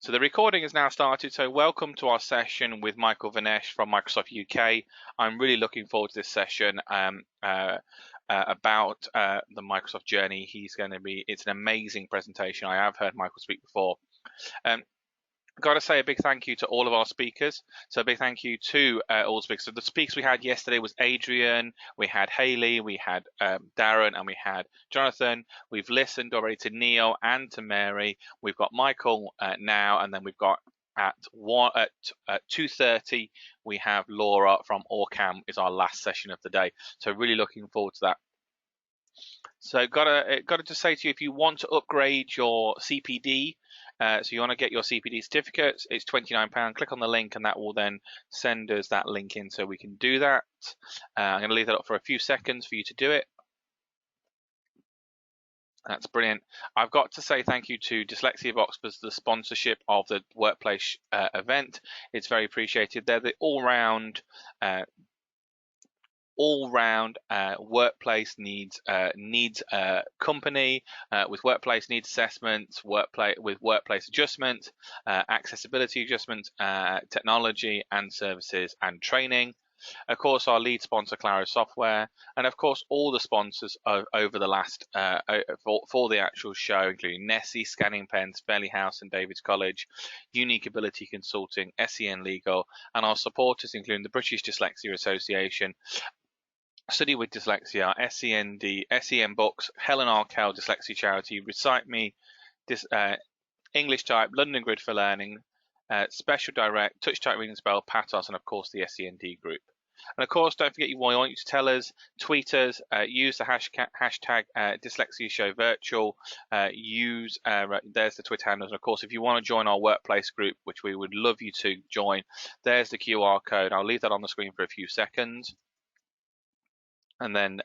So the recording has now started, so welcome to our session with Michael Vermeersch from Microsoft UK. I'm really looking forward to this session about the Microsoft journey. It's an amazing presentation. I have heard Michael speak before. Got to say a big thank you to all of our speakers. So a big thank you to all the speakers. So the speakers we had yesterday was Adrian, we had Haley, we had Darren, and we had Jonathan. We've listened already to Neil and to Mary. We've got Michael now, and then we've got at 2:30 we have Laura from Orcam is our last session of the day. So really looking forward to that. So got to just say to you, if you want to upgrade your CPD, so you want to get your CPD certificates, it's £29. Click on the link and that will then send us that link in so we can do that. I'm going to leave that up for a few seconds for you to do it. That's brilliant. I've got to say thank you to Dyslexia Box for the sponsorship of the workplace event. It's very appreciated. They're the all-round workplace needs company with workplace needs assessments, with workplace adjustment, accessibility adjustment, technology and services and training. Of course, our lead sponsor, Claro Software, and of course all the sponsors over the last for the actual show, including Nessie, Scanning Pens, Fairley House and David's College, Unique Ability Consulting, SEN Legal, and our supporters including the British Dyslexia Association, Study with Dyslexia, SEND, SEN Books, Helen Arkell Dyslexia Charity, Recite Me, English Type, London Grid for Learning, Special Direct, Touch Type Reading Spell, Patos, and of course the SEND group. And of course, don't forget, we want you to tell us, tweet us, use the hashtag Dyslexia Show Virtual, there's the Twitter handles. And of course, if you want to join our workplace group, which we would love you to join, there's the QR code. I'll leave that on the screen for a few seconds. And then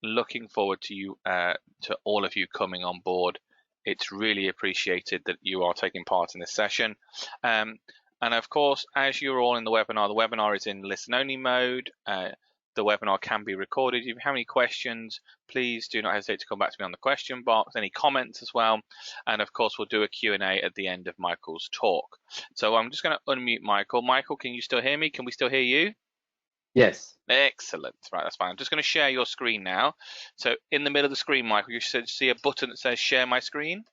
looking forward to you, to all of you coming on board. It's really appreciated that you are taking part in this session. And of course, as you're all in the webinar is in listen-only mode. The webinar can be recorded. If you have any questions, please do not hesitate to come back to me on the question box. Any comments as well. And of course, we'll do a Q&A at the end of Michael's talk. So I'm just going to unmute Michael. Michael, can you still hear me? Can we still hear you? Yes. Excellent. Right, that's fine. I'm just going to share your screen now. So in the middle of the screen, Michael, you should see a button that says share my screen.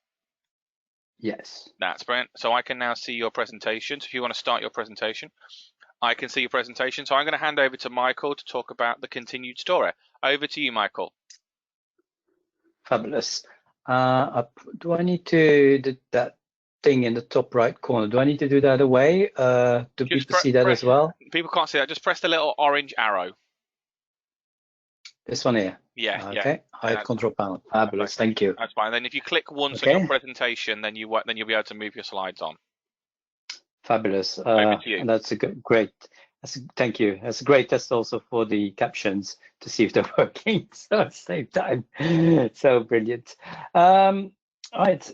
Yes. That's brilliant. So I can now see your presentation. So if you want to start your presentation, I can see your presentation. So I'm going to hand over to Michael to talk about the continued story. Over to you, Michael. Fabulous. Do I need to do that thing in the top right corner? Do I need to do that away? Do people see that as well? People can't see that. Just press the little orange arrow. This one here? Yeah. Okay. Yeah. Hide control panel. Fabulous. Thank you. That's fine. Then if you click once on your presentation, then you'll be able to move your slides on. Fabulous. Over to you. And that's a great. Thank you. That's a great test also for the captions to see if they're working. So at the same time, so brilliant. Right.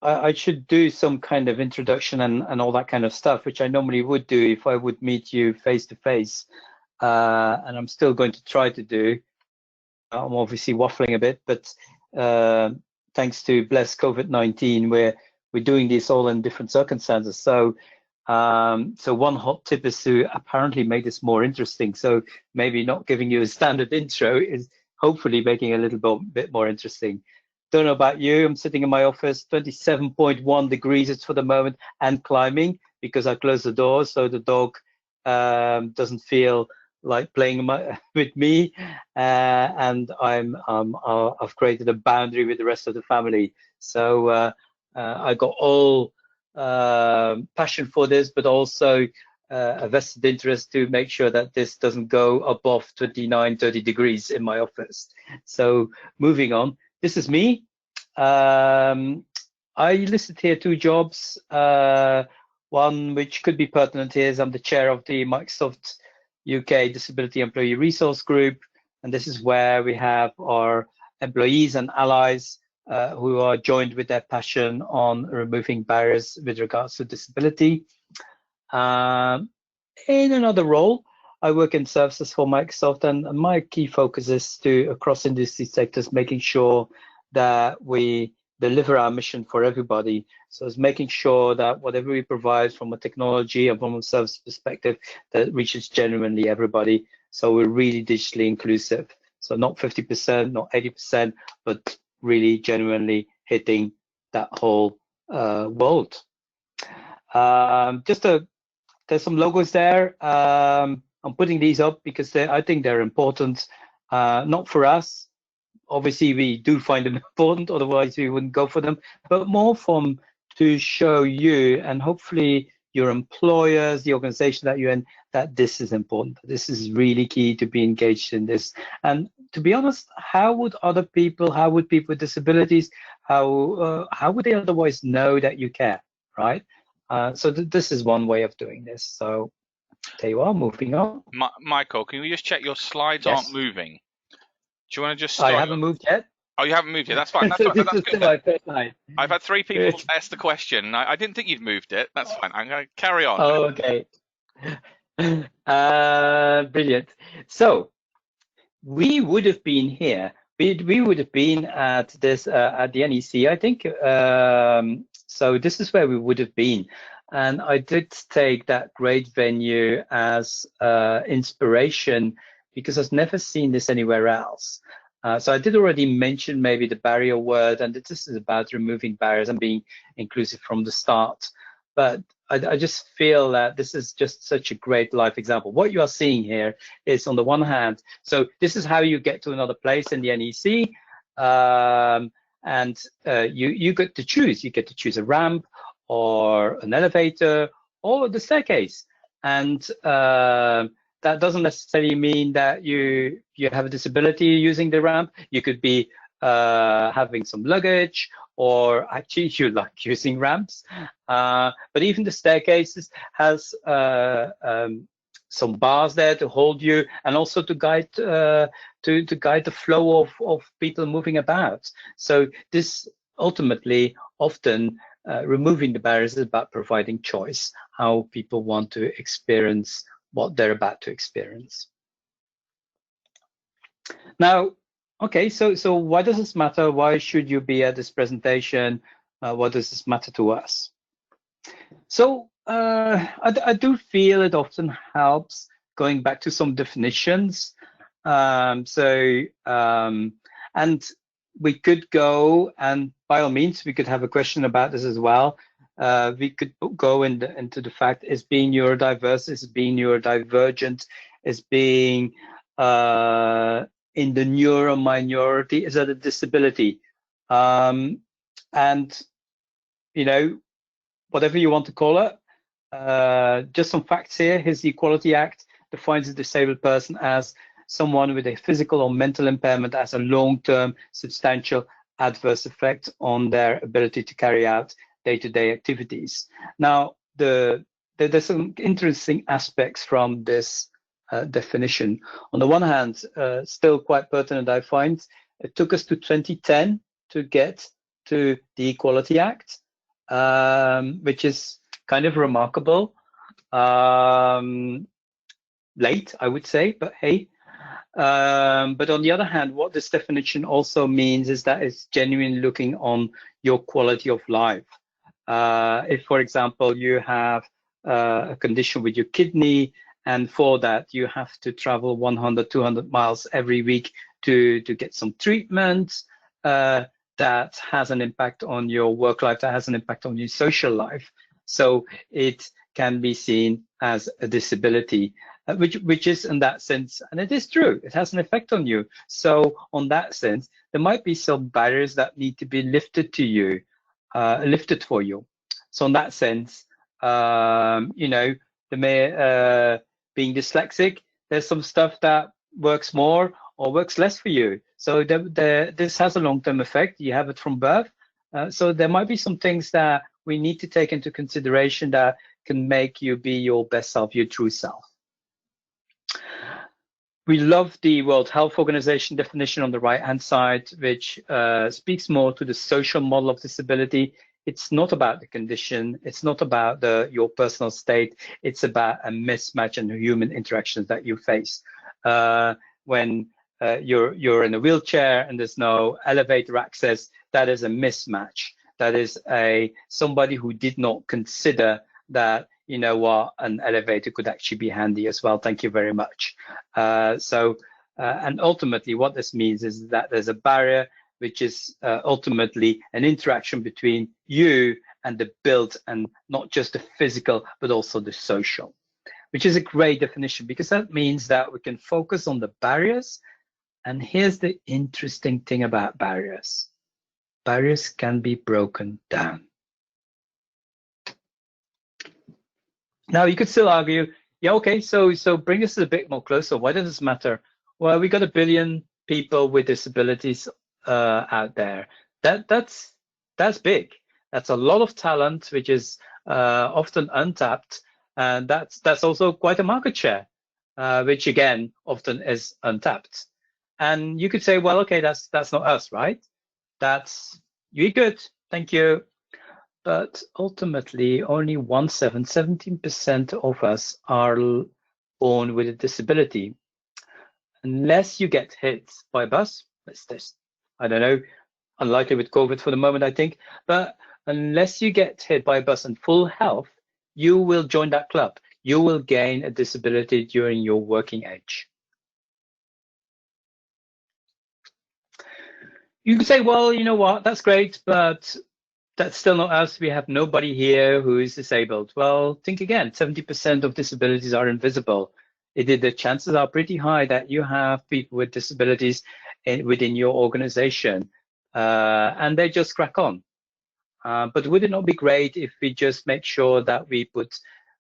I should do some kind of introduction and all that kind of stuff, which I normally would do if I would meet you face to face. And I'm still going to try to do. I'm obviously waffling a bit, but thanks to bless COVID-19, we're doing this all in different circumstances. So one hot tip is to apparently make this more interesting. So maybe not giving you a standard intro is hopefully making it a little bit more interesting. Don't know about you. I'm sitting in my office, 27.1 degrees it's for the moment, and climbing because I closed the door so the dog doesn't feel like playing with me, and I've created a boundary with the rest of the family. So I got all passion for this, but also a vested interest to make sure that this doesn't go above 29-30 degrees in my office. So moving on, this is me. I listed here 2 jobs. One which could be pertinent here is I'm the chair of the Microsoft UK Disability Employee Resource Group, and this is where we have our employees and allies who are joined with their passion on removing barriers with regards to disability. In another role, I work in services for Microsoft, and my key focus is to, across industry sectors, making sure that we deliver our mission for everybody. So it's making sure that whatever we provide from a technology and from a service perspective, that reaches genuinely everybody. So we're really digitally inclusive. So not 50%, not 80%, but really genuinely hitting that whole world. There's some logos there. I'm putting these up because I think they're important, not for us. Obviously, we do find them important, otherwise we wouldn't go for them, but more to show you and hopefully your employers, the organization that you're in, that this is important. This is really key to be engaged in this. And to be honest, how would people with disabilities, how would they otherwise know that you care, right? So this is one way of doing this. So there you are, moving on. Michael, can you just check your slides aren't moving? Do you want to just start? I haven't moved yet. Oh, you haven't moved yet. That's fine. That's fine. That's good. My first slide. I've had 3 people ask the question. I didn't think you'd moved it. That's fine. I'm going to carry on. Oh, okay. Brilliant. So we would have been here. We would have been at this at the NEC, I think. So this is where we would have been. And I did take that great venue as inspiration because I've never seen this anywhere else. So I did already mention maybe the barrier word, and this is about removing barriers and being inclusive from the start. But I just feel that this is just such a great life example. What you are seeing here is, on the one hand, so this is how you get to another place in the NEC, and you get to choose. You get to choose a ramp or an elevator or the staircase, and that doesn't necessarily mean that you have a disability using the ramp. You could be having some luggage, or actually you like using ramps. But even the staircases has some bars there to hold you, and also to guide to guide the flow of people moving about. So this ultimately, often removing the barriers is about providing choice, how people want to experience what they're about to experience. Now, okay, so why does this matter? Why should you be at this presentation? What does this matter to us? So I do feel it often helps going back to some definitions. And we could go, and by all means, we could have a question about this as well. We could go into the fact, is being neurodiverse, is being neurodivergent, is being in the neuro minority, is that a disability? And, you know, whatever you want to call it, just some facts here. Here's the Equality Act defines a disabled person as someone with a physical or mental impairment as a long-term, substantial adverse effect on their ability to carry out day-to-day activities. Now, there's some interesting aspects from this definition. On the one hand, still quite pertinent, I find. It took us to 2010 to get to the Equality Act, which is kind of remarkable. Late, I would say, but hey. But on the other hand, what this definition also means is that it's genuinely looking on your quality of life. If, for example, you have a condition with your kidney, and for that you have to travel 100, 200 miles every week to get some treatment, that has an impact on your work life, that has an impact on your social life. So it can be seen as a disability, which is in that sense, and it is true, it has an effect on you. So on that sense, there might be some barriers that need to be lifted to you, lifted for you. So in that sense, you know, being dyslexic, there's some stuff that works more or works less for you. So this has a long-term effect. You have it from birth. So there might be some things that we need to take into consideration that can make you be your best self, your true self. We love the World Health Organization definition on the right-hand side, which speaks more to the social model of disability. It's not about the condition. It's not about your personal state. It's about a mismatch in the human interactions that you face. When you're in a wheelchair and there's no elevator access, that is a mismatch. That is somebody who did not consider that, you know what, an elevator could actually be handy as well. Thank you very much. And ultimately what this means is that there's a barrier, which is ultimately an interaction between you and the built, and not just the physical, but also the social, which is a great definition, because that means that we can focus on the barriers. And here's the interesting thing about barriers. Barriers can be broken down. Now, you could still argue, yeah, okay, so bring us a bit more closer. Why does this matter? Well, we got 1 billion people with disabilities out there. That's big. That's a lot of talent, which is often untapped, and that's also quite a market share, which again often is untapped. And you could say, well, okay, that's not us, right? You're good, thank you. But ultimately, only 17% of us are born with a disability. Unless you get hit by a bus, I don't know, unlikely with COVID for the moment, I think, but unless you get hit by a bus in full health, you will join that club. You will gain a disability during your working age. You can say, well, you know what, that's great, but that's still not us. We have nobody here who is disabled. Well, think again, 70% of disabilities are invisible. The chances are pretty high that you have people with disabilities within your organization, and they just crack on. But would it not be great if we just make sure that we put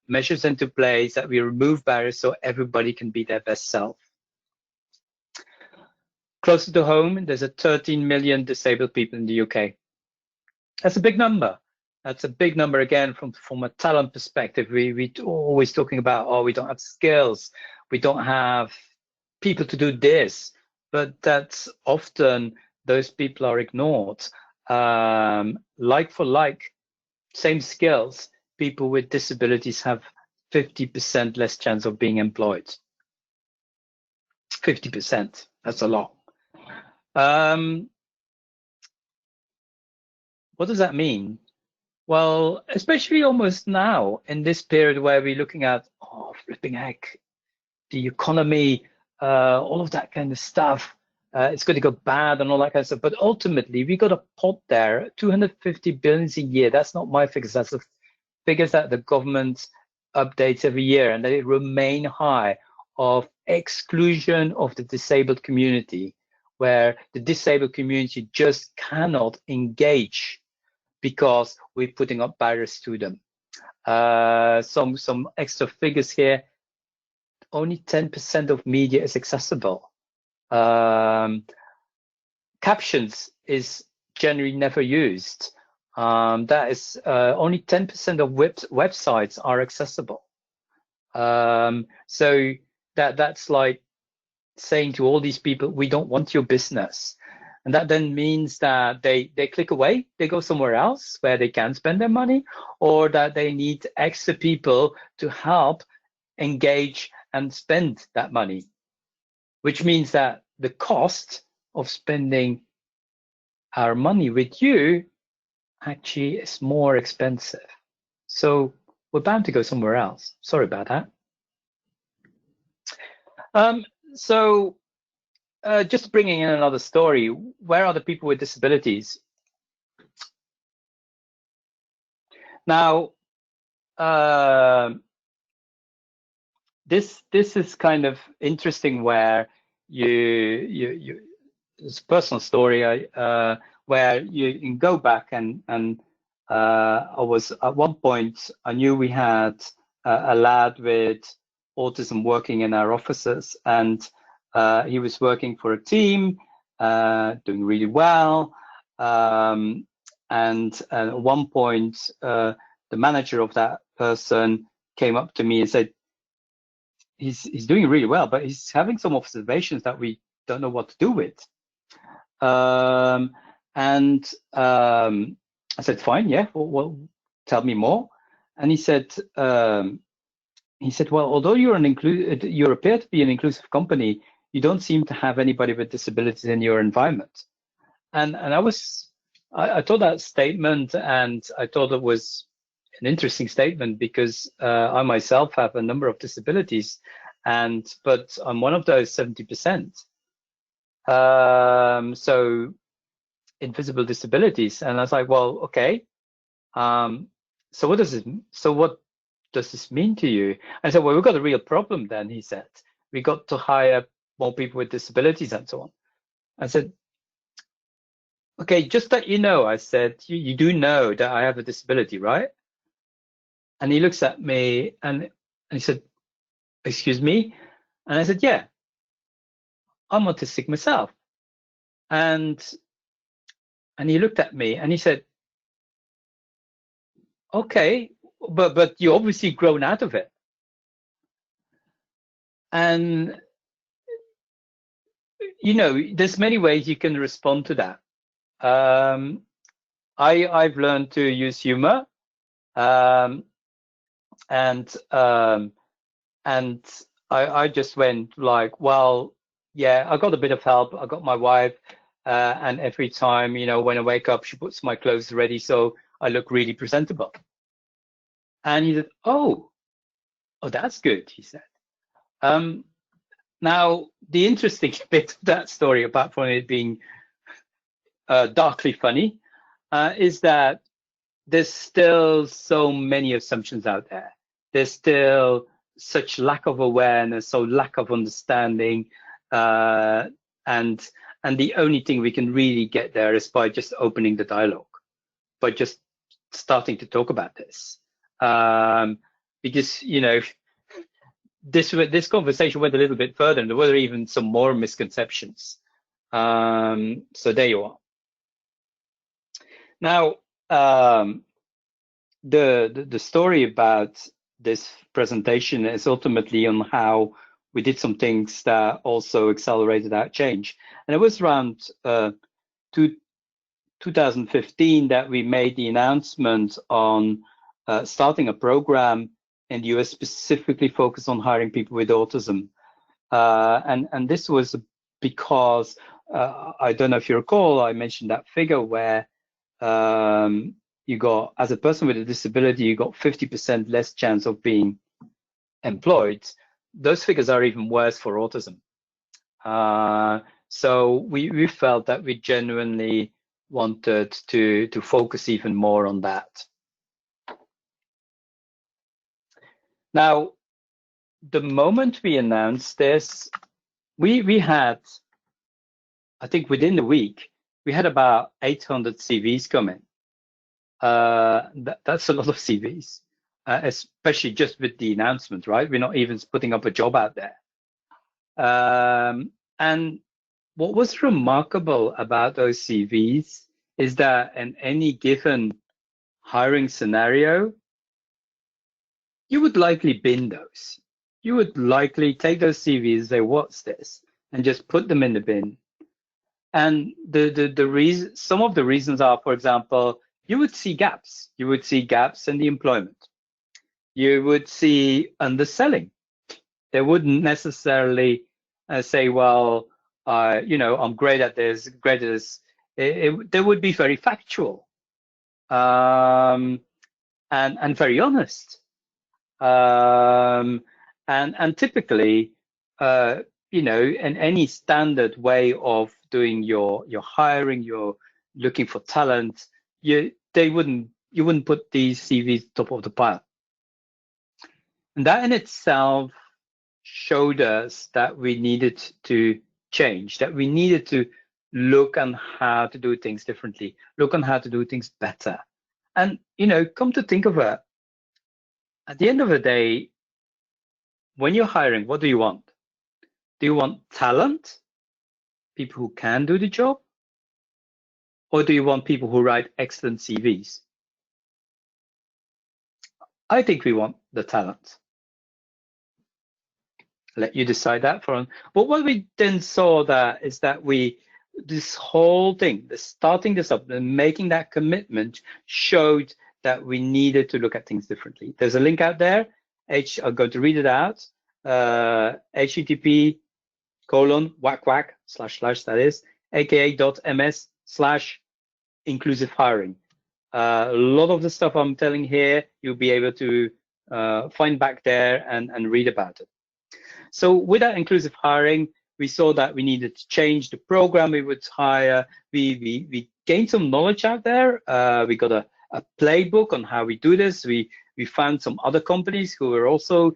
measures into place, that we remove barriers so everybody can be their best self? Closer to home, there's 13 million disabled people in the UK. That's a big number. That's a big number again from a talent perspective. We're always talking about, oh, we don't have skills, we don't have people to do this, but that's often those people are ignored. Like for like, same skills, people with disabilities have 50% less chance of being employed. 50%, that's a lot. What does that mean? Well, especially almost now in this period where we're looking at, oh, flipping heck, the economy, all of that kind of stuff, it's going to go bad and all that kind of stuff. But ultimately, we got a pot there, 250 billion a year. That's not my figures. That's the figures that the government updates every year, and they remain high, of exclusion of the disabled community, where the disabled community just cannot engage because we're putting up barriers to them. Some extra figures here. Only 10% of media is accessible. Captions is generally never used. That is only 10% of websites are accessible. So that's like saying to all these people, we don't want your business. And that then means that they click away, they go somewhere else where they can spend their money, or that they need extra people to help engage and spend that money, which means that the cost of spending our money with you actually is more expensive. So we're bound to go somewhere else. Sorry about that. Just bringing in another story, where are the people with disabilities? Now, this is kind of interesting, where it's a personal story where you can go back and I was at one point, I knew we had a lad with autism working in our offices, and he was working for a team, doing really well. And at one point, the manager of that person came up to me and said, he's doing really well, but he's having some observations that we don't know what to do with. I said, fine, yeah, well, tell me more. And he said, well, although you appear to be an inclusive company, you don't seem to have anybody with disabilities in your environment. And I was I thought that statement, and I thought it was an interesting statement because I myself have a number of disabilities, but I'm one of those 70%. So invisible disabilities, and I was like, well, okay. So what does this mean to you? I said, well, we've got a real problem then. He said, we got to hire more people with disabilities and so on. I said, okay, just that you know, I said, you do know that I have a disability, right? And he looks at me and he said, excuse me? And I said, yeah, I'm autistic myself. And he looked at me and he said, okay, but you obviously grown out of it. And you know, there's many ways you can respond to that. I've learned to use humor, and I just went like, well, yeah, I got a bit of help. I got my wife, and every time, you know, when I wake up, she puts my clothes ready, so I look really presentable. And he said, oh, that's good, he said. Now, the interesting bit of that story, apart from it being darkly funny, is that there's still so many assumptions out there. There's still such lack of awareness, so lack of understanding, and the only thing we can really get there is by just opening the dialogue, by just starting to talk about this, because you know this conversation went a little bit further, and there were even some more misconceptions. So there you are. Now, the story about this presentation is ultimately on how we did some things that also accelerated our change. And it was around 2015 that we made the announcement on starting a program in the US specifically focused on hiring people with autism. And this was because, I don't know if you recall, I mentioned that figure where you got, as a person with a disability, you got 50% less chance of being employed. Those figures are even worse for autism. So we felt that we genuinely wanted to focus even more on that. Now, the moment we announced this, we had, I think within the week, we had about 800 CVs come in. That's a lot of CVs, especially just with the announcement, right? We're not even putting up a job out there. And what was remarkable about those CVs is that in any given hiring scenario, you would likely bin those. You would likely take those CVs, say, what's this? And just put them in the bin. And the reason, some of the reasons are, for example, you would see gaps. You would see gaps in the employment. You would see underselling. They wouldn't necessarily say, well, you know, I'm great at this, great at this. They would be very factual, and very honest. And typically, you know, in any standard way of doing your hiring, you're looking for talent, you wouldn't put these CVs top of the pile. And that in itself showed us that we needed to change, that we needed to look on how to do things differently, look on how to do things better. And, you know, come to think of it, at the end of the day, when you're hiring, what do you want? Do you want talent, people who can do the job? Or do you want people who write excellent CVs? I think we want the talent. Let you decide that for. But what we then saw that is that this whole thing, the starting this up and making that commitment showed that we needed to look at things differently. There's a link out there. I'm going to read it out. http:// that is aka.ms/ inclusive hiring. A lot of the stuff I'm telling here, you'll be able to find back there and read about it. So with that inclusive hiring, we saw that we needed to change the program we would hire. We gained some knowledge out there. We got a playbook on how we do this. We found some other companies who were also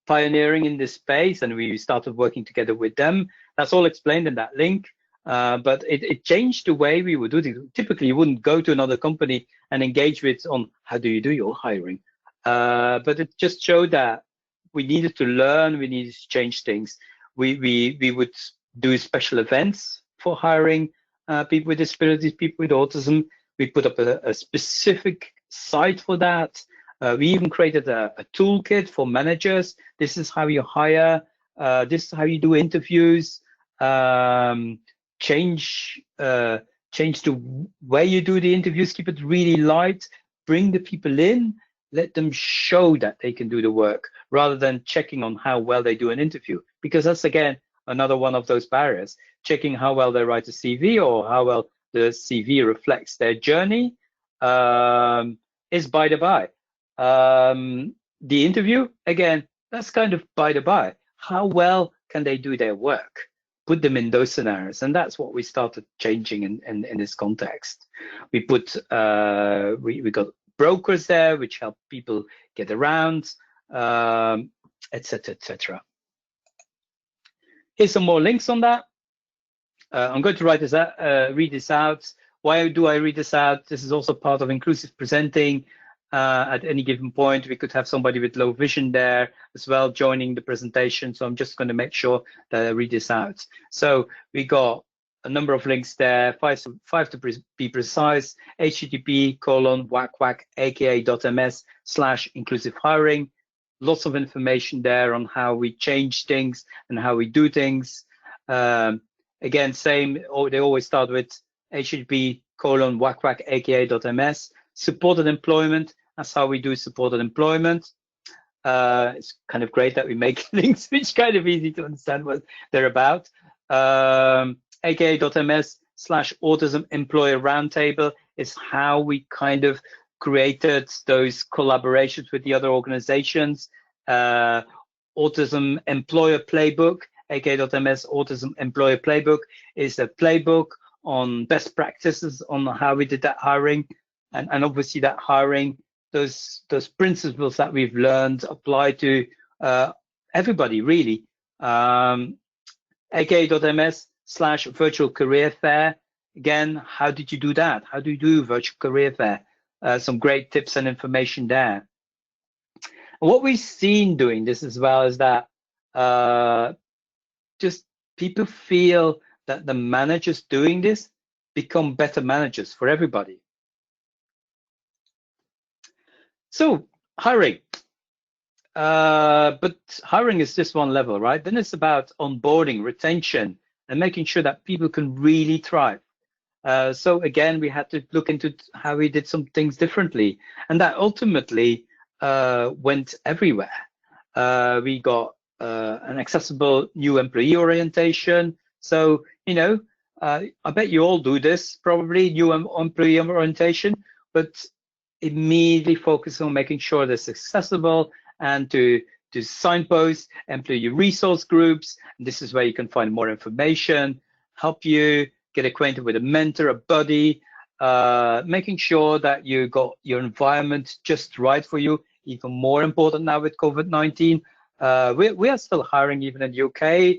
pioneering in this space, and we started working together with them. That's all explained in that link. But it changed the way we would do things. Typically, you wouldn't go to another company and engage with on how do you do your hiring. But it just showed that we needed to learn, we needed to change things. We would do special events for hiring people with disabilities, people with autism. We put up a specific site for that. We even created a toolkit for managers. This is how you hire. This is how you do interviews. Change the way you do the interviews. Keep it really light. Bring the people in. Let them show that they can do the work rather than checking on how well they do an interview, because that's again another one of those barriers. Checking how well they write a CV or how well the CV reflects their journey is by the by. The interview, again, that's kind of by the by. How well can they do their work? Put them in those scenarios, and that's what we started changing in this context. We put we got brokers there, which help people get around, etc., etc. Here's some more links on that. I'm going to read this out. Why do I read this out? This is also part of inclusive presenting. At any given point, we could have somebody with low vision there as well joining the presentation. So I'm just going to make sure that I read this out. So we got a number of links there, five to be precise, http://aka.ms/inclusive hiring. Lots of information there on how we change things and how we do things. Again, same, they always start with http://aka.ms. Supported employment, that's how we do supported employment. It's kind of great that we make links which kind of easy to understand what they're about. aka.ms/autism employer roundtable is how we kind of created those collaborations with the other organizations. Autism employer playbook, aka.ms autism employer playbook is a playbook on best practices on how we did that hiring. And obviously that hiring, those principles that we've learned apply to everybody really. aka.ms/virtual career fair. Again, how did you do that? How do you do virtual career fair? Some great tips and information there. And what we've seen doing this as well is that just people feel that the managers doing this become better managers for everybody. So hiring, but hiring is just one level, right? Then it's about onboarding, retention, and making sure that people can really thrive. So again, we had to look into how we did some things differently, and that ultimately went everywhere. We got an accessible new employee orientation. So, you know, I bet you all do this, probably new employee orientation, but immediately focus on making sure that's accessible and to signpost employee resource groups. And this is where you can find more information, help you get acquainted with a mentor, a buddy, making sure that you got your environment just right for you. Even more important now with COVID-19. We are still hiring even in the UK.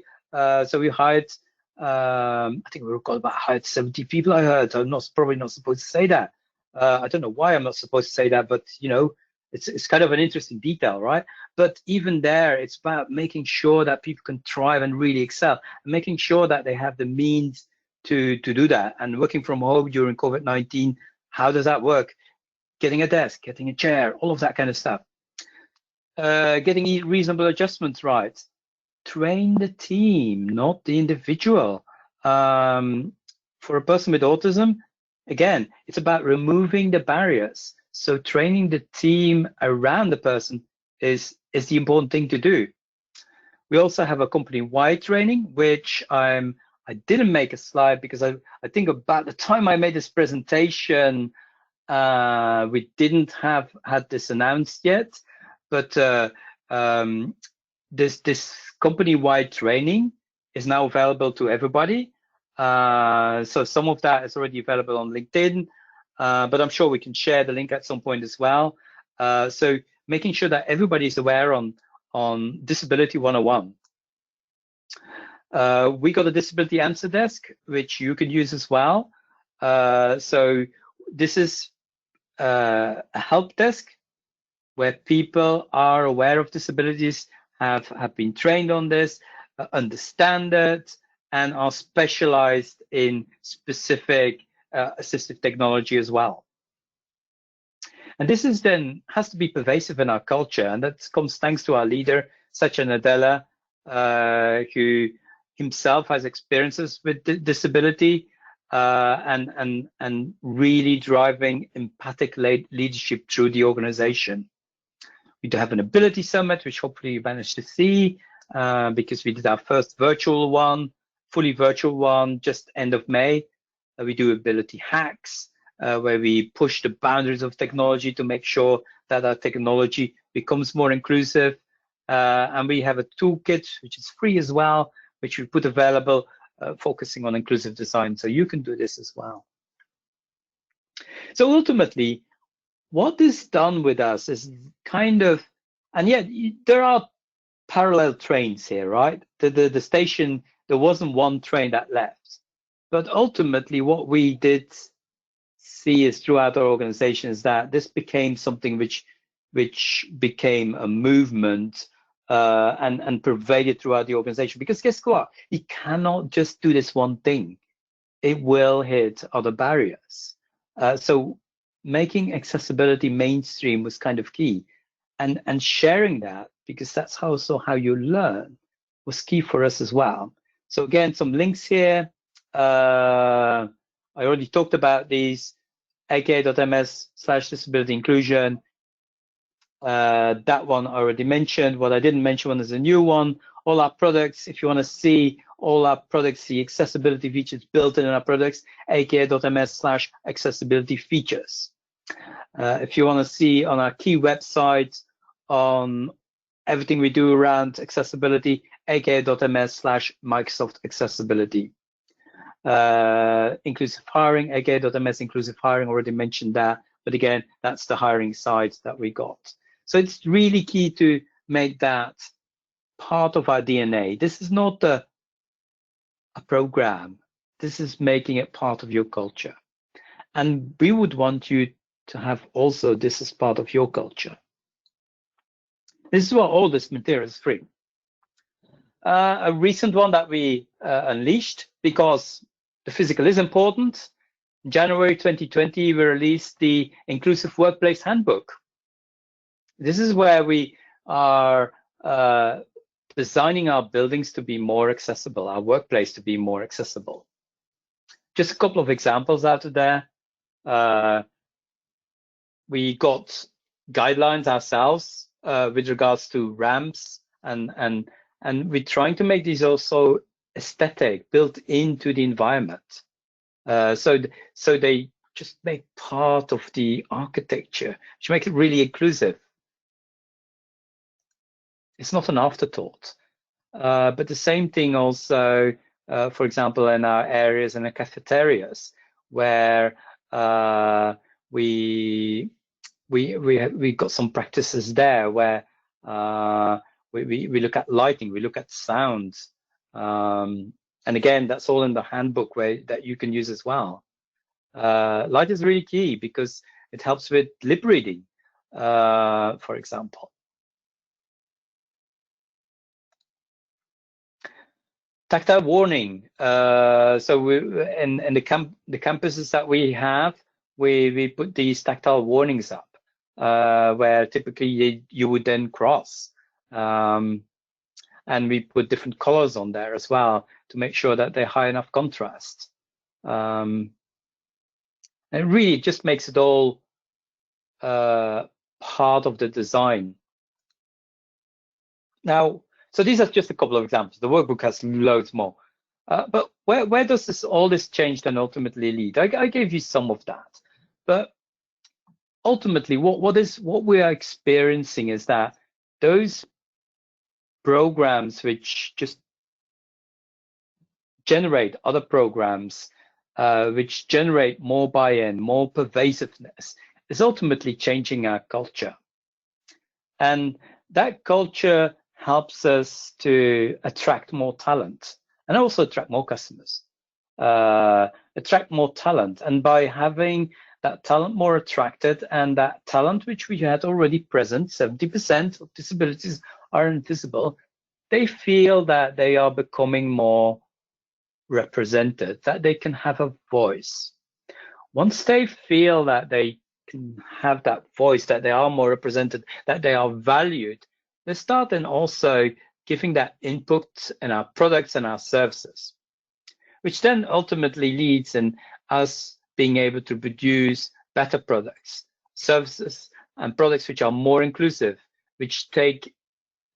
So we hired, I think we hired 70 people. I heard. I'm probably not supposed to say that. I don't know why I'm not supposed to say that, but you know, it's kind of an interesting detail, right? But even there, it's about making sure that people can thrive and really excel, and making sure that they have the means to do that. And working from home during COVID-19, how does that work? Getting a desk, getting a chair, all of that kind of stuff. Getting reasonable adjustments right. Train the team, not the individual. For a person with autism, again, it's about removing the barriers. So training the team around the person is the important thing to do. We also have a company-wide training, which I I didn't make a slide because I think about the time I made this presentation, we didn't have had this announced yet, but this company-wide training is now available to everybody. So some of that is already available on LinkedIn, but I'm sure we can share the link at some point as well. So making sure that everybody is aware on Disability 101. We got a disability answer desk, which you can use as well. So this is a help desk where people are aware of disabilities, have been trained on this, understand it, and are specialized in specific assistive technology as well. And this is then has to be pervasive in our culture, and that comes thanks to our leader, Satya Nadella, who himself has experiences with disability, and really driving empathic leadership through the organization. We do have an ability summit, which hopefully you managed to see, because we did our first virtual one, fully virtual one, just end of May. We do ability hacks, where we push the boundaries of technology to make sure that our technology becomes more inclusive. And we have a toolkit, which is free as well, which we put available, focusing on inclusive design. So you can do this as well. So ultimately, what is done with us is kind of, and yet there are parallel trains here, right? The station, there wasn't one train that left. But ultimately, what we did see is throughout our organization is that this became something which became a movement, and pervaded throughout the organization. Because guess what? You cannot just do this one thing. It will hit other barriers. So making accessibility mainstream was kind of key, and sharing that, because that's also how you learn, was key for us as well. So again, some links here. I already talked about these. aka.ms/disability inclusion. That one I already mentioned. What I didn't mention is a new one. All our products, if you want to see all our products, the accessibility features built in our products, aka.ms/accessibility features. If you want to see on our key website on everything we do around accessibility, aka.ms/Microsoft accessibility. Inclusive hiring, aka.ms inclusive hiring, already mentioned that, but again, that's the hiring side that we got. So it's really key to make that part of our DNA. This is not a program. This is making it part of your culture. And we would want you to have also this as part of your culture. This is why all this material is free. A recent one that we unleashed, because the physical is important. In January 2020, we released the Inclusive Workplace Handbook. This is where we are designing our buildings to be more accessible, our workplace to be more accessible. Just a couple of examples out of there. We got guidelines ourselves with regards to ramps, and we're trying to make these also aesthetic, built into the environment. So they just make part of the architecture, which makes it really inclusive. It's not an afterthought. But the same thing also, for example, in our areas and the cafeterias, where we got some practices there where we look at lighting, we look at sounds, and again, that's all in the handbook that you can use as well. Light is really key because it helps with lip reading, for example. Tactile warning. So we, in the campuses that we have, we put these tactile warnings up, where typically you would then cross. And we put different colors on there as well to make sure that they're high enough contrast. And it really just makes it all part of the design. Now, so these are just a couple of examples. The workbook has loads more. But where does all this change then ultimately lead? I gave you some of that, but ultimately what we are experiencing is that those programs which just generate other programs, which generate more buy-in, more pervasiveness, is ultimately changing our culture. And that culture helps us to attract more talent and also attract more customers, attract more talent. And by having that talent more attracted and that talent which we had already present, 70% of disabilities are invisible, they feel that they are becoming more represented, that they can have a voice. Once they feel that they can have that voice, that they are more represented, that they are valued, they start then also giving that input in our products and our services, which then ultimately leads in us being able to produce better products, services, and products which are more inclusive, which take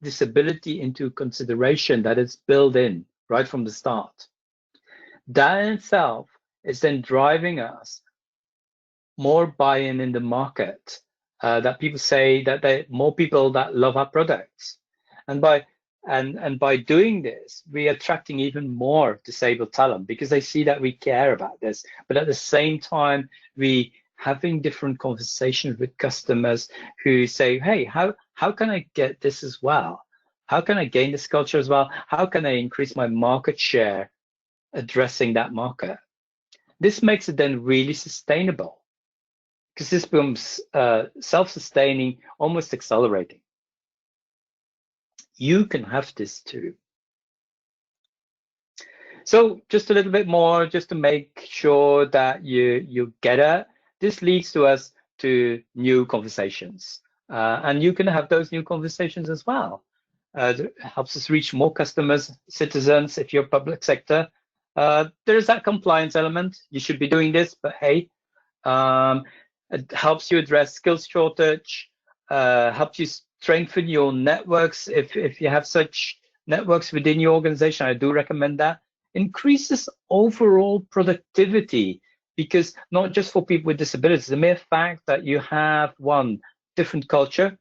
disability into consideration, that it's built in right from the start. That in itself is then driving us more buy-in in the market, that people say that more people that love our products. And by doing this, we're attracting even more disabled talent because they see that we care about this. But at the same time, we having different conversations with customers who say, hey, how can I get this as well? How can I gain this culture as well? How can I increase my market share addressing that market? This makes it then really sustainable because this becomes self-sustaining, almost accelerating. You can have this too. So just a little bit more, just to make sure that you get it. This leads to us to new conversations, and you can have those new conversations as well. It helps us reach more customers, citizens. If you're public sector, there's that compliance element. You should be doing this, but hey, it helps you address skills shortage, helps you strengthen your networks. If you have such networks within your organization, I do recommend that. Increases overall productivity, because not just for people with disabilities, the mere fact that you have one, different culture,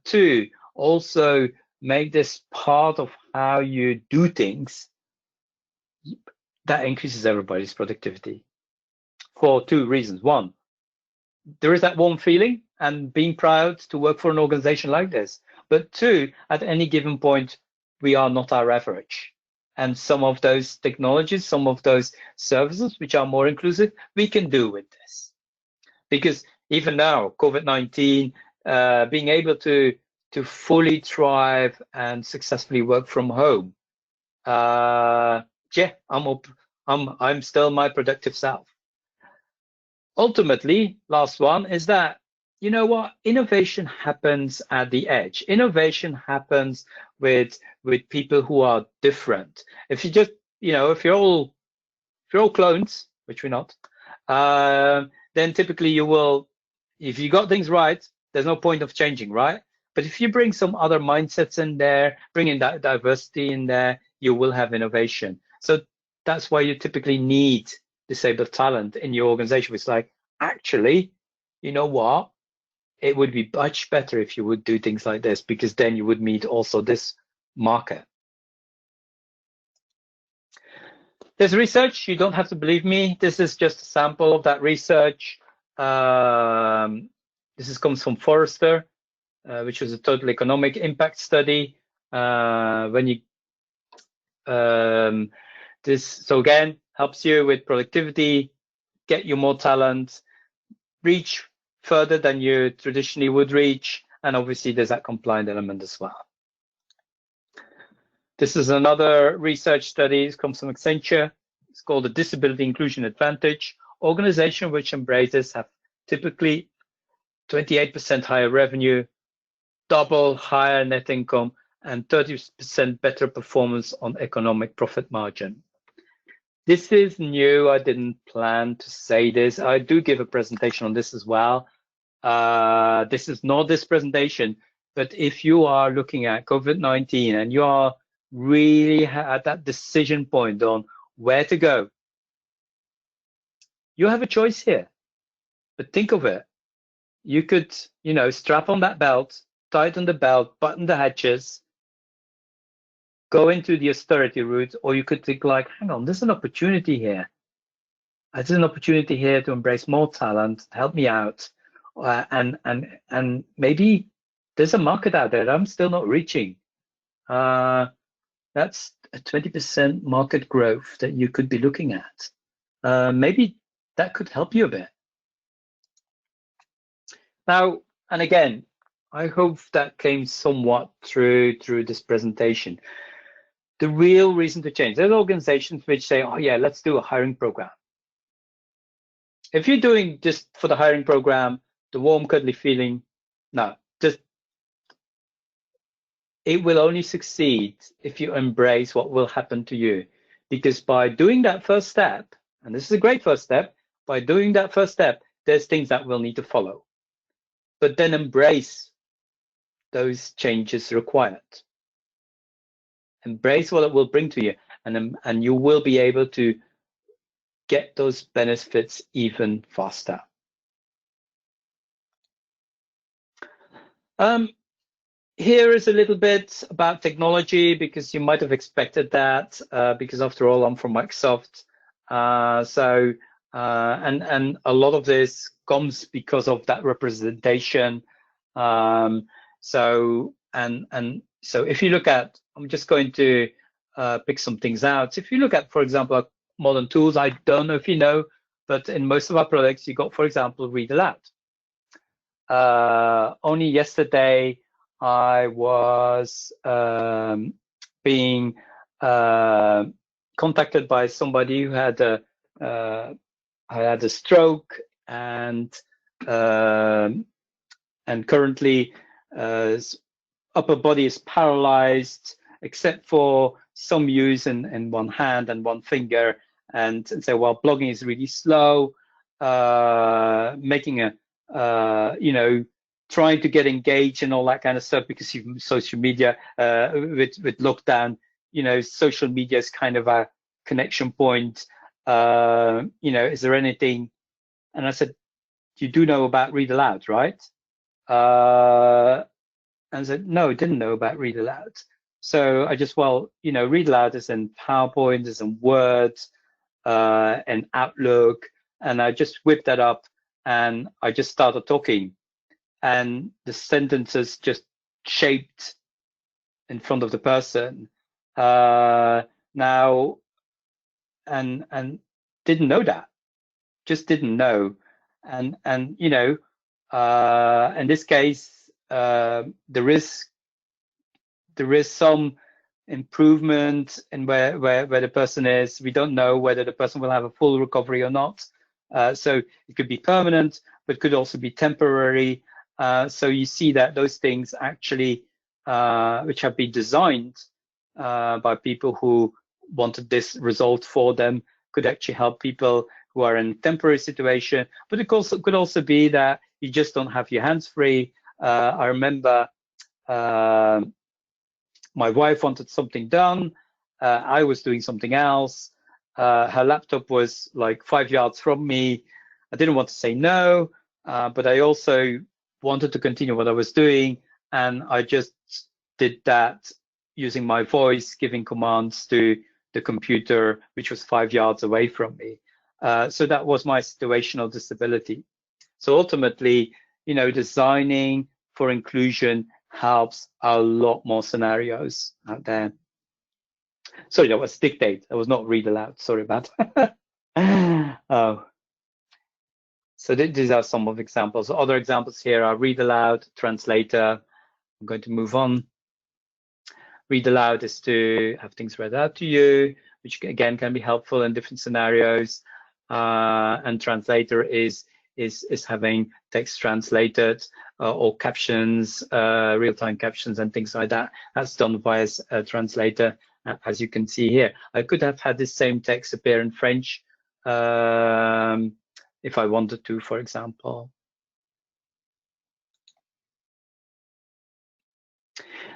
two, also make this part of how you do things, that increases everybody's productivity for two reasons. One, there is that warm feeling and being proud to work for an organization like this. But two, at any given point, we are not our average. And some of those technologies, some of those services which are more inclusive, we can do with this. Because even now, COVID-19, being able to fully thrive and successfully work from home, yeah, I'm still my productive self. Ultimately, last one is that, you know what, innovation happens at the edge. Innovation happens with people who are different. If you just, if you're all clones, which we're not, then typically you will, if you got things right, there's no point of changing, right? But if you bring some other mindsets in there, bringing that diversity in there, you will have innovation. So that's why you typically need disabled talent in your organization. It's like, actually, you know what? It would be much better if you would do things like this, because then you would meet also this market. There's research. You don't have to believe me. This is just a sample of that research. This comes from Forrester, which was a total economic impact study. So again, helps you with productivity, get you more talent, reach further than you traditionally would reach, and obviously there's that compliant element as well. This is another research study. It comes from Accenture. It's called the Disability Inclusion Advantage. Organizations which embrace this have typically 28% higher revenue, double higher net income, and 30% better performance on economic profit margin. This is new. I didn't plan to say this. I do give a presentation on this as well. This is not this presentation, but if you are looking at COVID-19 and you are really at that decision point on where to go. You have a choice here, but think of it. You could, you know, strap on that belt, tighten the belt, button the hatches, go into the austerity route, or you could think like, hang on, there's an opportunity here. There's an opportunity here to embrace more talent, help me out, and maybe there's a market out there that I'm still not reaching. That's a 20% market growth that you could be looking at. Maybe that could help you a bit. Now, and again, I hope that came somewhat through this presentation. The real reason to change. There's organizations which say, oh yeah, let's do a hiring program. If you're doing just for the hiring program, the warm, cuddly feeling, no, just it will only succeed if you embrace what will happen to you. Because by doing that first step, and this is a great first step, by doing that first step, there's things that will need to follow. But then embrace those changes required. Embrace what it will bring to you, and you will be able to get those benefits even faster. Here is a little bit about technology, because you might have expected that, because after all, I'm from Microsoft. And a lot of this comes because of that representation. So if you look at, I'm just going to pick some things out. If you look at, for example, modern tools, I don't know if you know, but in most of our products, you got, for example, Read Aloud. Only yesterday, I was being contacted by somebody who had a stroke and currently upper body is paralyzed except for some use in one hand and one finger, and so well, blogging is really slow, making a you know, trying to get engaged and all that kind of stuff, because even social media with lockdown, you know, social media is kind of a connection point. You know, is there anything? And I said, you do know about Read Aloud, right? And I said, no, didn't know about Read Aloud. So I just, well, you know, Read Aloud is in PowerPoint, is in Word, and Outlook, and I just whipped that up and I just started talking, and the sentences just shaped in front of the person. Now, and didn't know that, just didn't know, and you know, in this case, there is some improvement in where the person is. We don't know whether the person will have a full recovery or not. So it could be permanent, but could also be temporary. So you see that those things actually, which have been designed by people who wanted this result for them, could actually help people who are in a temporary situation. But it could also be that you just don't have your hands free. I remember my wife wanted something done. I was doing something else. Her laptop was like 5 yards from me. I didn't want to say no, but I also wanted to continue what I was doing. And I just did that using my voice, giving commands to the computer, which was 5 yards away from me. So that was my situational disability. So ultimately, you know, designing for inclusion helps a lot more scenarios out there. Sorry, that was dictate. That was not Read Aloud. Sorry about that. Oh. So these are some of the examples. Other examples here are Read Aloud, Translator. I'm going to move on. Read Aloud is to have things read out to you, which again can be helpful in different scenarios. And Translator is having text translated, or captions, real-time captions and things like that. That's done via a translator, as you can see here. I could have had this same text appear in French if I wanted to, for example.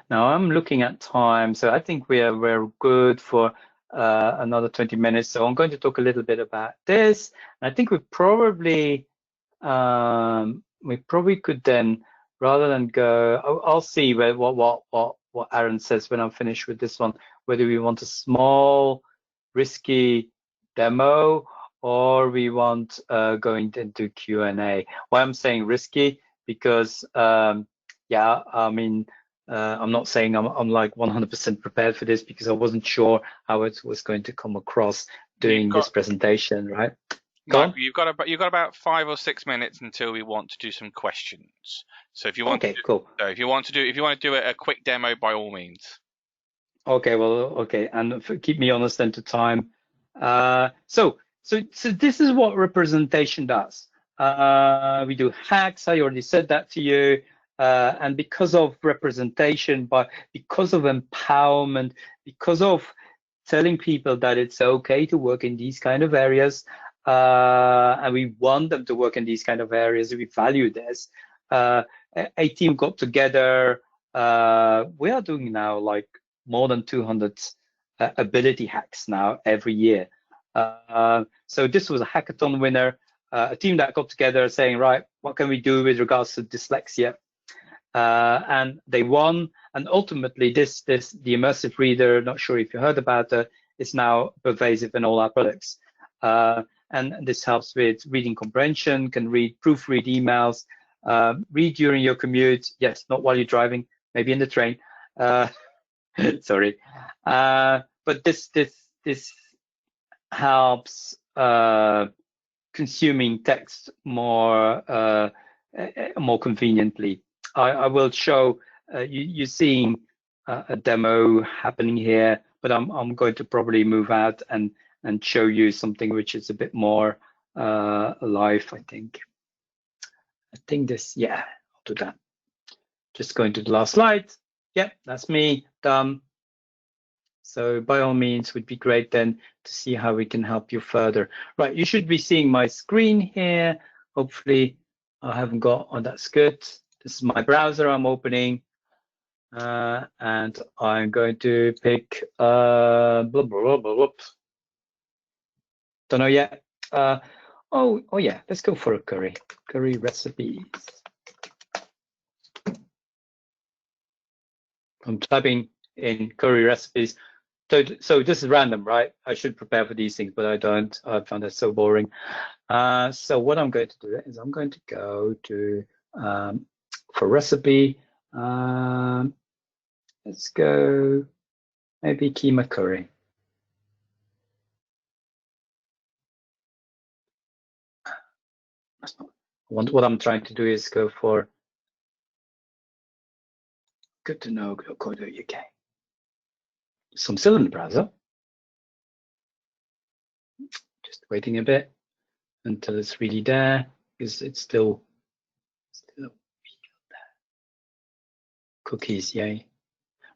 Now I'm looking at time, so I think we're good for another 20 minutes. So I'm going to talk a little bit about this. I think we probably could then, rather than go, I'll see what Aaron says when I'm finished with this one, whether we want a small, risky demo or we want going into Q&A. Why I'm saying risky, because yeah, I mean, I'm not saying I'm like 100% prepared for this, because I wasn't sure how it was going to come across doing this presentation, right? Michael, you've got about 5 or 6 minutes until we want to do some questions. So if you want, okay, cool. So if you want to do a quick demo, by all means. Okay, well, okay, and keep me honest then to time. So this is what representation does. We do hacks. I already said that to you. And because of representation, because of empowerment, because of telling people that it's okay to work in these kind of areas, and we want them to work in these kind of areas, we value this. A team got together. We are doing now like more than 200 ability hacks now every year. So this was a hackathon winner, a team that got together saying, right, what can we do with regards to dyslexia? And they won. And ultimately, the Immersive Reader, not sure if you heard about it, is now pervasive in all our products. And this helps with reading comprehension, can proofread emails, read during your commute. Yes, not while you're driving, maybe in the train. Sorry. But this helps consuming text more conveniently. I will show you're seeing a demo happening here, but I'm going to probably move out and show you something which is a bit more live. I think this, yeah, I'll do that. Just going to the last slide. Yep, that's me, done. So by all means, would be great then to see how we can help you further. Right, you should be seeing my screen here. Hopefully I haven't got, oh, that's good. This is my browser I'm opening. And I'm going to pick, blah, blah, blah, blah. Don't know yet. Oh yeah, let's go for a curry recipes. I'm typing in curry recipes. So this is random, right? I should prepare for these things, but I don't. I found that so boring. So what I'm going to do is I'm going to go to for recipe. Let's go maybe keema curry. What I'm trying to do is go for good to know .co.uk. So I'm still in the browser. Just waiting a bit until it's really there, because it's still there. Cookies, yay.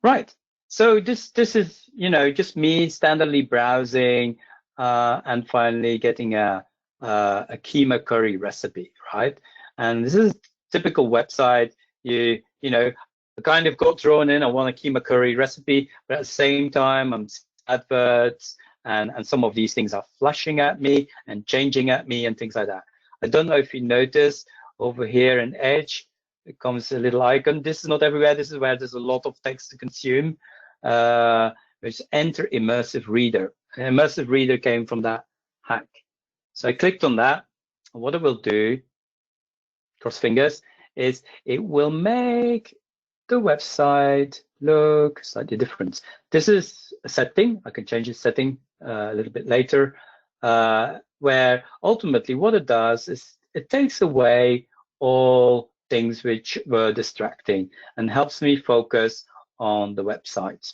Right. So this is, you know, just me standardly browsing and finally getting a keema curry recipe, right? And this is a typical website. You know, I kind of got thrown in. I want a keema curry recipe, but at the same time, I'm adverts and some of these things are flashing at me and changing at me and things like that. I don't know if you notice over here in Edge, it comes a little icon. This is not everywhere. This is where there's a lot of text to consume. Which enter Immersive Reader. Immersive Reader came from that hack. So I clicked on that. And what it will do, cross fingers, is it will make the website look slightly different. This is a setting. I can change the setting a little bit later, where ultimately what it does is it takes away all things which were distracting and helps me focus on the website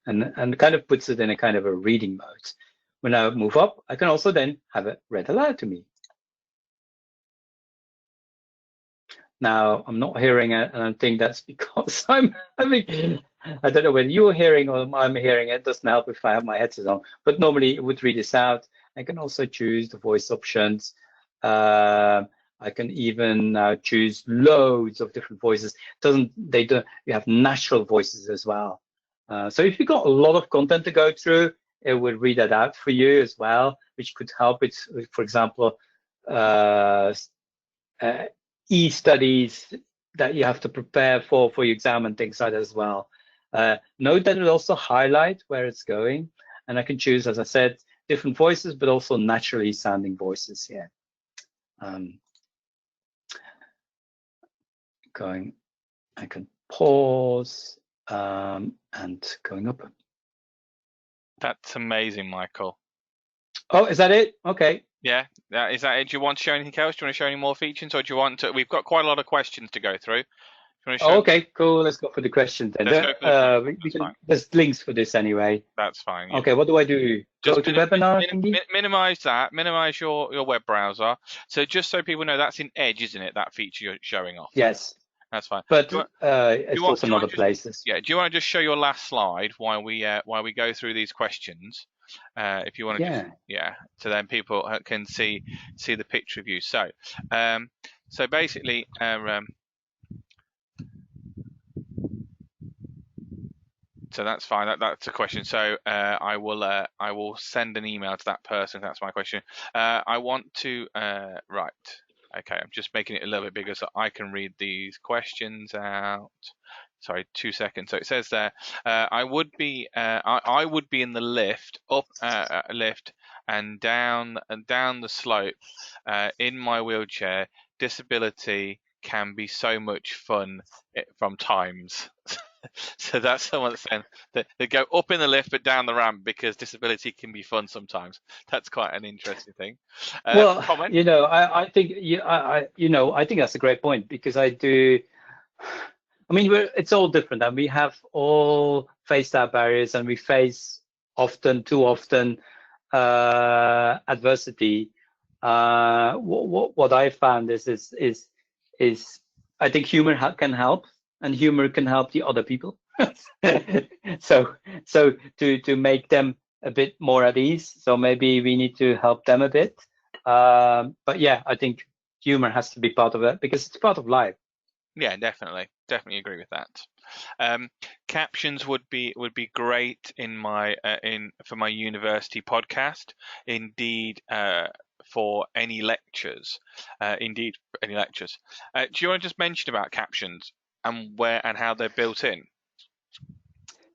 and kind of puts it in a kind of a reading mode. When I move up, I can also then have it read aloud to me. Now, I'm not hearing it, and I think that's because I'm having, I don't know whether you're hearing or I'm hearing it. It doesn't help if I have my headset on, but normally it would read this out. I can also choose the voice options. I can even choose loads of different voices. You have natural voices as well. So if you've got a lot of content to go through, it would read that out for you as well, which could help. It's, for example, e-studies that you have to prepare for your exam and things like that as well. Note that it also highlight where it's going, and I can choose, as I said, different voices, but also naturally sounding voices here. I can pause and going up. That's amazing, Michael. Oh, is that it? Okay. Yeah, is that it? Do you want to show anything else? Do you want to show any more features, or do you want to? We've got quite a lot of questions to go through. Okay, cool. Let's go for the questions then. Let's go for the questions. There's links for this anyway. That's fine. Yeah. Okay, what do I do? Just go to webinar? Minimize that. Minimize your web browser. So just so people know, that's in Edge, isn't it? That feature you're showing off. Yes. That's fine. But it's also in other places. Yeah. Do you want to just show your last slide while we go through these questions? If you want to, so then people can see the picture of you. So, so basically, so that's fine. That's a question. So I will send an email to that person. That's my question. I want to right. Okay, I'm just making it a little bit bigger so I can read these questions out. Sorry, 2 seconds. So it says there, I would be in the lift, up lift and down the slope in my wheelchair. Disability can be so much fun from times. So that's someone saying that they go up in the lift but down the ramp because disability can be fun sometimes. That's quite an interesting thing. Well, comment? I think I think that's a great point, because I mean, it's all different, and we have all faced our barriers, and we face too often adversity. What I found is I think humor can help, and humor can help the other people. so to make them a bit more at ease. So maybe we need to help them a bit. But yeah, I think humor has to be part of it because it's part of life. Yeah, definitely agree with that. Captions would be great for my university podcast. Indeed, for any lectures. Do you want to just mention about captions and where and how they're built in?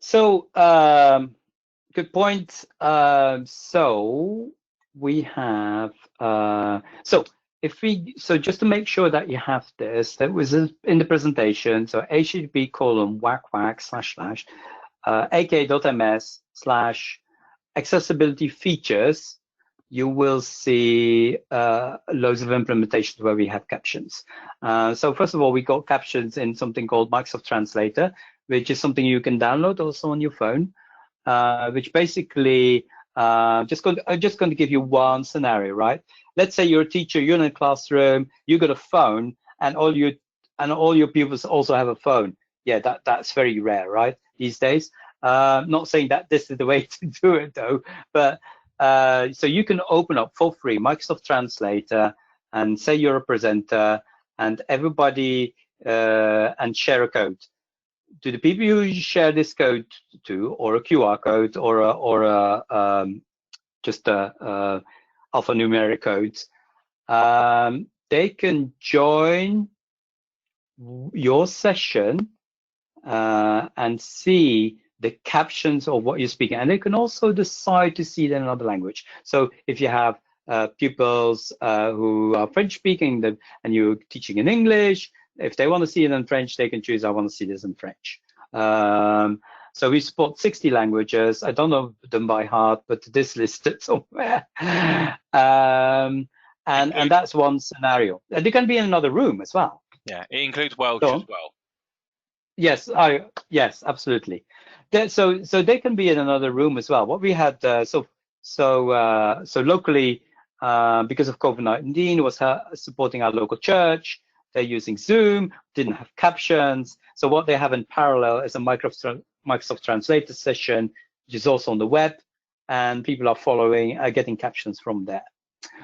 So good point. So we have just to make sure that you have this, that was in the presentation. So http aka.ms/accessibility features. You will see loads of implementations where we have captions. So first of all, we got captions in something called Microsoft Translator, which is something you can download also on your phone, which basically I'm just going to give you one scenario, right? Let's say you're a teacher, you're in a classroom, you got a phone, and all your pupils also have a phone. Yeah, that's very rare, right? These days. Not saying that this is the way to do it though, but so you can open up for free Microsoft Translator and say you're a presenter, and everybody and share a code. To the people you share this code to, or a QR code, or just a alphanumeric codes, they can join your session and see the captions of what you're speaking, and they can also decide to see it in another language. So if you have pupils who are French speaking and you're teaching in English, if they want to see it in French, they can choose, I want to see this in French. So we support 60 languages. I don't know them by heart, but this listed somewhere. And that's one scenario. They can be in another room as well. Yeah, it includes Welsh as well. Yes, yes, absolutely. So they can be in another room as well. What we had so locally, because of COVID-19, was supporting our local church. They're using Zoom, didn't have captions. So what they have in parallel is a Microsoft Translator session, which is also on the web, and people are getting captions from there.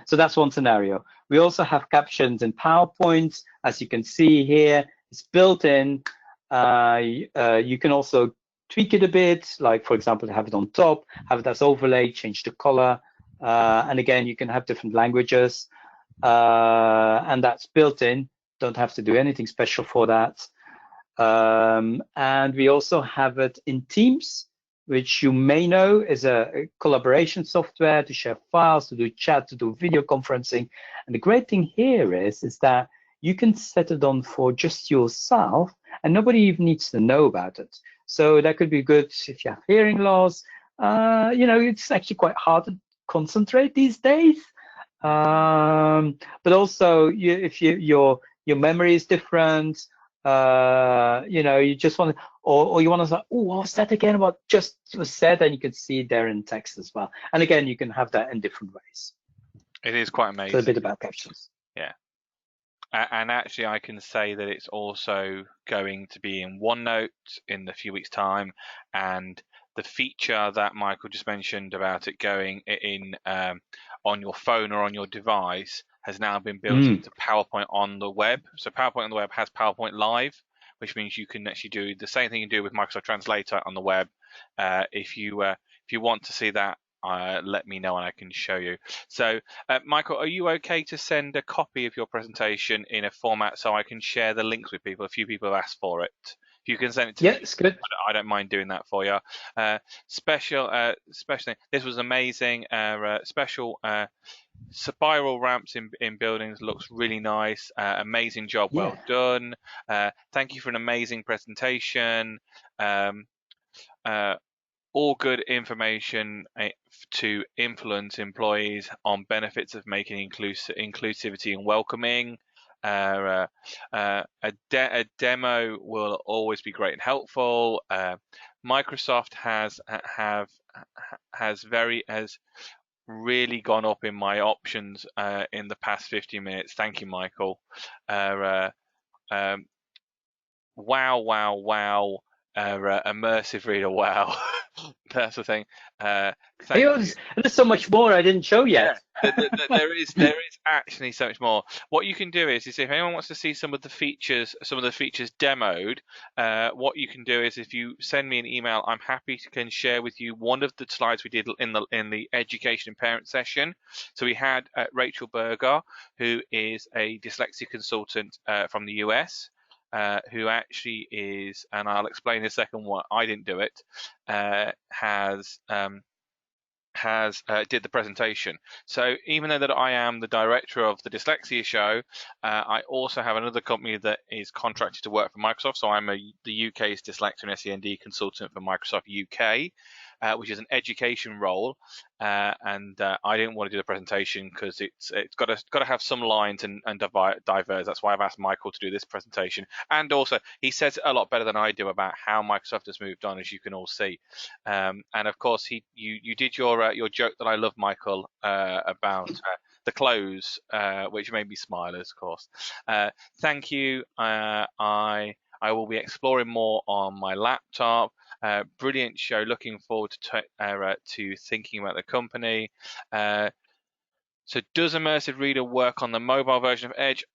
So that's one scenario. We also have captions in PowerPoint, as you can see here. It's built in. You can also tweak it a bit, like for example, have it on top, have it as overlay, change the color. And again, you can have different languages, and that's built in. Don't have to do anything special for that. And we also have it in Teams, which you may know is a collaboration software to share files, to do chat, to do video conferencing. And the great thing here is that you can set it on for just yourself, and nobody even needs to know about it. So that could be good if you have hearing loss. You know, it's actually quite hard to concentrate these days. But also, if your memory is different, you know, you just want to, or you want to say, oh, what was that again? What just was said? And you can see it there in text as well. And again, you can have that in different ways. It is quite amazing. So a bit about captions. Yeah. And actually, I can say that it's also going to be in OneNote in a few weeks' time, and the feature that Michael just mentioned about it going in on your phone or on your device has now been built into PowerPoint on the web. So PowerPoint on the web has PowerPoint Live, which means you can actually do the same thing you do with Microsoft Translator on the web. If you want to see that, let me know and I can show you. So, Michael, are you okay to send a copy of your presentation in a format so I can share the links with people? A few people have asked for it. If you can send it to me, it's good. I don't mind doing that for you. Especially, this was amazing. Special spiral ramps in buildings looks really nice. Amazing job, well done. Thank you for an amazing presentation. All good information to influence employees on benefits of making inclusivity and welcoming. A demo will always be great and helpful. Microsoft has really gone up in my options in the past 50 minutes. Thank you, Michael. Wow. Immersive Reader, wow. That's the thing. There's so much more I didn't show yet. Yeah, there is actually so much more. What you can do is if anyone wants to see some of the features demoed, what you can do is if you send me an email, I'm happy to share with you one of the slides we did in the education and parent session. So we had Rachel Berger, who is a dyslexia consultant from the US. Who actually is, and I'll explain in a second why I didn't do it, did the presentation. So even though that I am the director of the Dyslexia Show, I also have another company that is contracted to work for Microsoft. So I'm the UK's Dyslexia and SEND consultant for Microsoft UK, which is an education role. And I didn't want to do the presentation because it's got to have some lines and diverse. That's why I've asked Michael to do this presentation. And also, he says it a lot better than I do about how Microsoft has moved on, as you can all see. And of course, you did your joke that I love, Michael, about the clothes, which made me smile, of course. Thank you. I will be exploring more on my laptop. Brilliant show. Looking forward to thinking about the company. So does Immersive Reader work on the mobile version of Edge?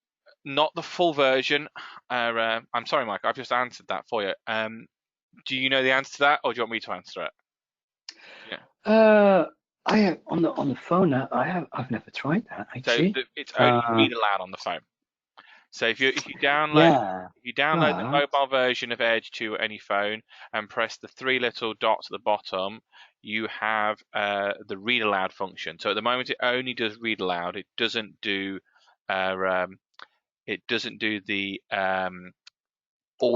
Not the full version. I'm sorry, Mike. I've just answered that for you. Do you know the answer to that, or do you want me to answer it? Yeah. I have on the phone. I've never tried that actually. So it's only read aloud on the phone. So if you download the mobile version of Edge to any phone and press the three little dots at the bottom, you have the read aloud function. So at the moment it only does read aloud. It doesn't do all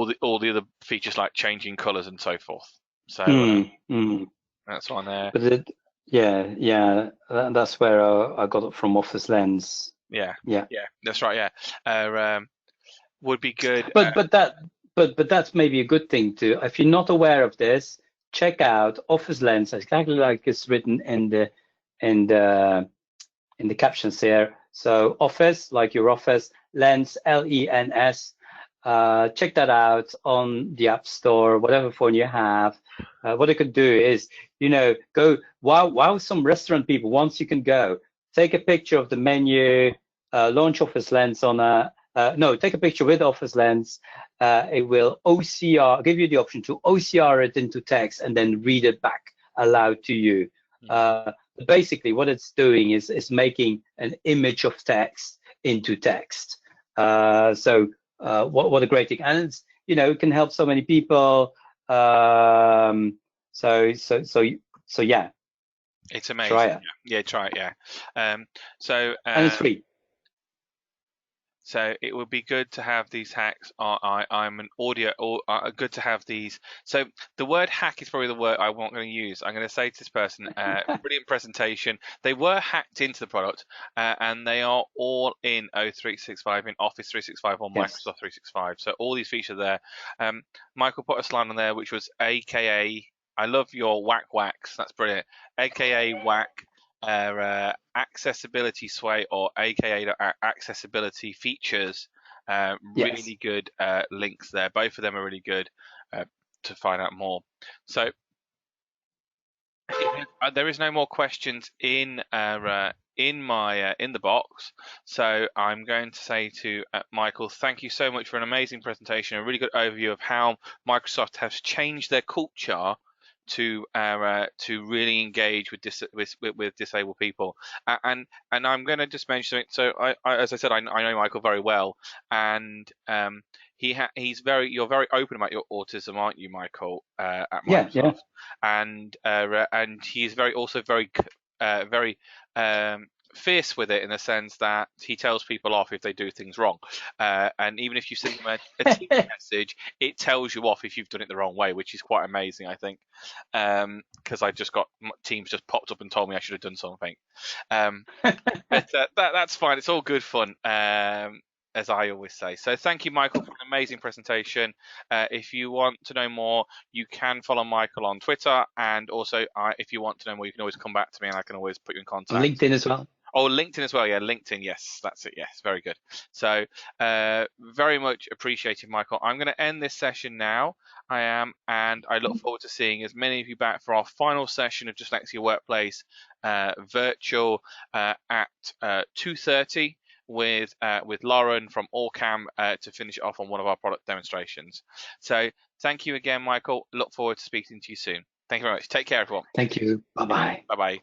the other features like changing colors and so forth. So that's on there. But that's where I got it from Office Lens. Yeah, that's right. Yeah, would be good. But that's maybe a good thing too. If you're not aware of this, check out Office Lens, exactly like it's written in the captions here. So Office, like your office, Lens, Lens. Check that out on the App Store, whatever phone you have. What it could do is, go wow some restaurant people. Once you can go, take a picture of the menu, launch Office Lens on take a picture with Office Lens, it will OCR, give you the option to OCR it into text and then read it back aloud to you. Basically, what it's doing is making an image of text into text. What a great thing, and it's, it can help so many people. So yeah, it's amazing. Try it. Yeah, try it. Yeah. And it's free. So it would be good to have these hacks. I'm an audio, or good to have these. So the word hack is probably the word I'm not going to use. I'm going to say to this person, brilliant presentation. They were hacked into the product, and they are all in O365, in Office 365 or Microsoft 365. So all these features are there. Michael put a slide on there, which was AKA, I love your whack whacks. That's brilliant. AKA whack. Accessibility sway, or aka accessibility features. Really good links there. Both of them are really good to find out more. So there is no more questions in the box, so I'm going to say to Michael, thank you so much for an amazing presentation, a really good overview of how Microsoft has changed their culture to really engage with disabled people, and I'm going to just mention it. So as I said, I know Michael very well, and you're very open about your autism, aren't you, Michael? At Microsoft, yeah. And he's very fierce with it, in the sense that he tells people off if they do things wrong, and even if you send them a team message, it tells you off if you've done it the wrong way, which is quite amazing, I think, because I just got Teams just popped up and told me I should have done something, but that's fine. It's all good fun, as I always say. So thank you, Michael, for an amazing presentation. If you want to know more, you can follow Michael on Twitter, and also if you want to know more, you can always come back to me and I can always put you in contact. LinkedIn as well. Oh, LinkedIn as well. Yeah, LinkedIn. Yes, that's it. Yes, very good. So very much appreciated, Michael. I'm going to end this session now. I am, and I look forward to seeing as many of you back for our final session of Dyslexia Workplace virtual at 2:30 with Lauren from Allcam to finish it off on one of our product demonstrations. So thank you again, Michael. Look forward to speaking to you soon. Thank you very much. Take care, everyone. Thank you. Bye-bye. Bye-bye.